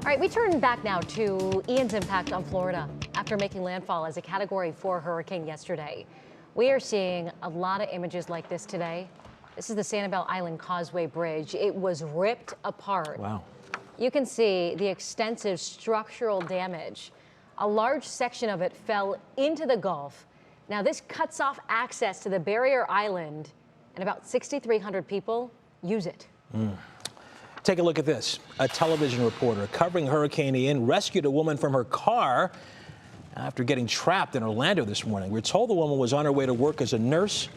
All right, we turn back now to Ian's impact on Florida after making landfall as a Category 4 hurricane yesterday. We are seeing a lot of images like this today. This is the Sanibel Island Causeway Bridge. It was ripped apart. Wow. You can see the extensive structural damage. A large section of it fell into the Gulf. Now, this cuts off access to the barrier island, and about 6,300 people use it. Take a look at this. A television reporter covering Hurricane Ian rescued a woman from her car after getting trapped in Orlando this morning. We're told the woman was on her way to work as a nurse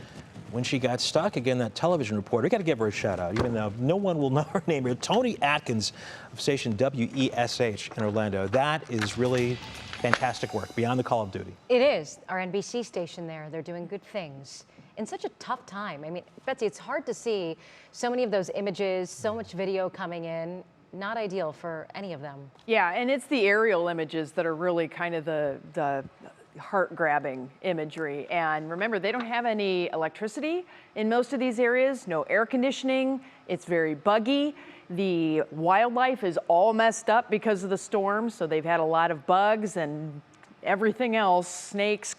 when she got stuck. Again, that television reporter, got to give her a shout out, even though no one will know her name here. Tony Atkins of station WESH in Orlando. That is really fantastic work, beyond the call of duty. It is. Our NBC station there, they're doing good things in such a tough time. I mean, Betsy, it's hard to see so many of those images, so much video coming in. Not ideal for any of them. Yeah, and it's the aerial images that are really kind of the heart-grabbing imagery. And remember, they don't have any electricity in most of these areas, no air conditioning. It's very buggy. The wildlife is all messed up because of the storm, so they've had a lot of bugs and everything else, snakes,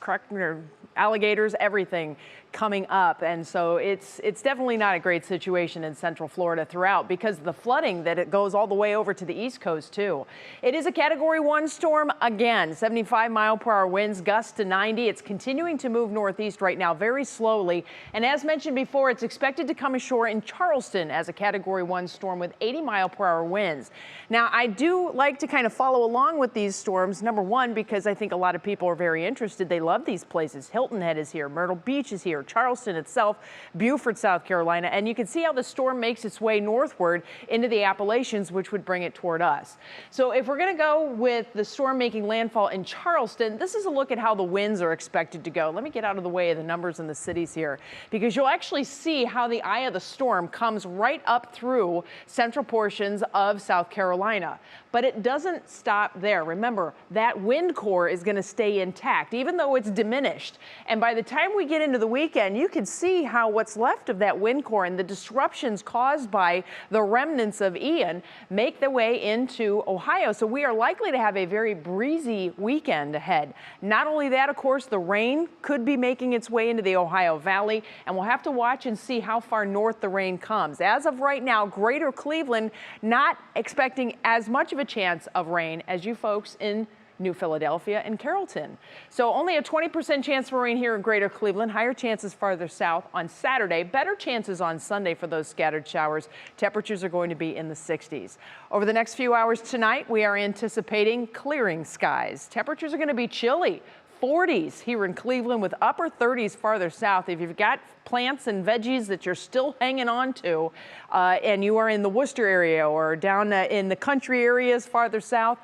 alligators, everything coming up. And so it's definitely not a great situation in Central Florida throughout because of the flooding that it goes all the way over to the East Coast too. It is a Category 1 storm again, 75-mile-per-hour winds, gusts to 90. It's continuing to move northeast right now very slowly. And as mentioned before, it's expected to come ashore in Charleston as a Category 1 storm with 80-mile-per-hour winds. Now, I do like to kind of follow along with these storms, number one, because I think a lot of people are very interested. They love these places. Hilton Head is here, Myrtle Beach is here, Charleston itself, Beaufort, South Carolina, and you can see how the storm makes its way northward into the Appalachians, which would bring it toward us. So if we're going to go with the storm making landfall in Charleston, this is a look at how the winds are expected to go. Let me get out of the way of the numbers in the cities here, because you'll actually see how the eye of the storm comes right up through central portions of South Carolina. But it doesn't stop there. Remember, that wind core is going to stay intact, even though it's diminished. And by the time we get into the weekend, you can see how what's left of that wind core and the disruptions caused by the remnants of Ian make their way into Ohio. So we are likely to have a very breezy weekend ahead. Not only that, of course, the rain could be making its way into the Ohio Valley, and we'll have to watch and see how far north the rain comes. As of right now, greater Cleveland not expecting as much of a chance of rain as you folks in New Philadelphia and Carrollton. So only a 20% chance for rain here in greater Cleveland, higher chances farther south on Saturday, better chances on Sunday for those scattered showers. Temperatures are going to be in the 60s. Over the next few hours tonight, we are anticipating clearing skies. Temperatures are going to be chilly. 40s here in Cleveland with upper 30s farther south. If you've got plants and veggies that you're still hanging on to and you are in the Worcester area or down in the country areas farther south,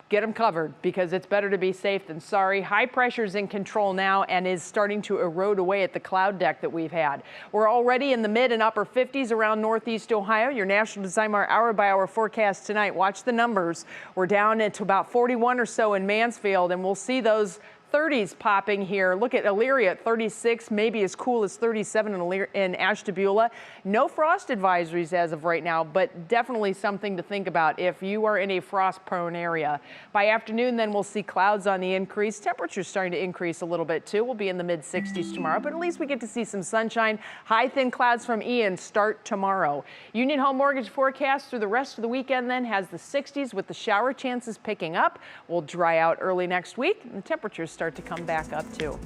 get them covered because it's better to be safe than sorry. High pressure is in control now and is starting to erode away at the cloud deck that we've had. We're already in the mid and upper 50s around northeast Ohio. Your National Design hour-by-hour forecast tonight. Watch the numbers. We're down to about 41 or so in Mansfield, and we'll see those 30s popping here. Look at Elyria at 36, maybe as cool as 37 in Ashtabula. No frost advisories as of right now, but definitely something to think about if you are in a frost-prone area. By afternoon, then we'll see clouds on the increase. Temperatures starting to increase a little bit too. We'll be in the mid-60s tomorrow, but at least we get to see some sunshine. High thin clouds from Ian start tomorrow. Union Home Mortgage forecast through the rest of the weekend then has the 60s with the shower chances picking up. We'll dry out early next week and the temperatures start to come back up too.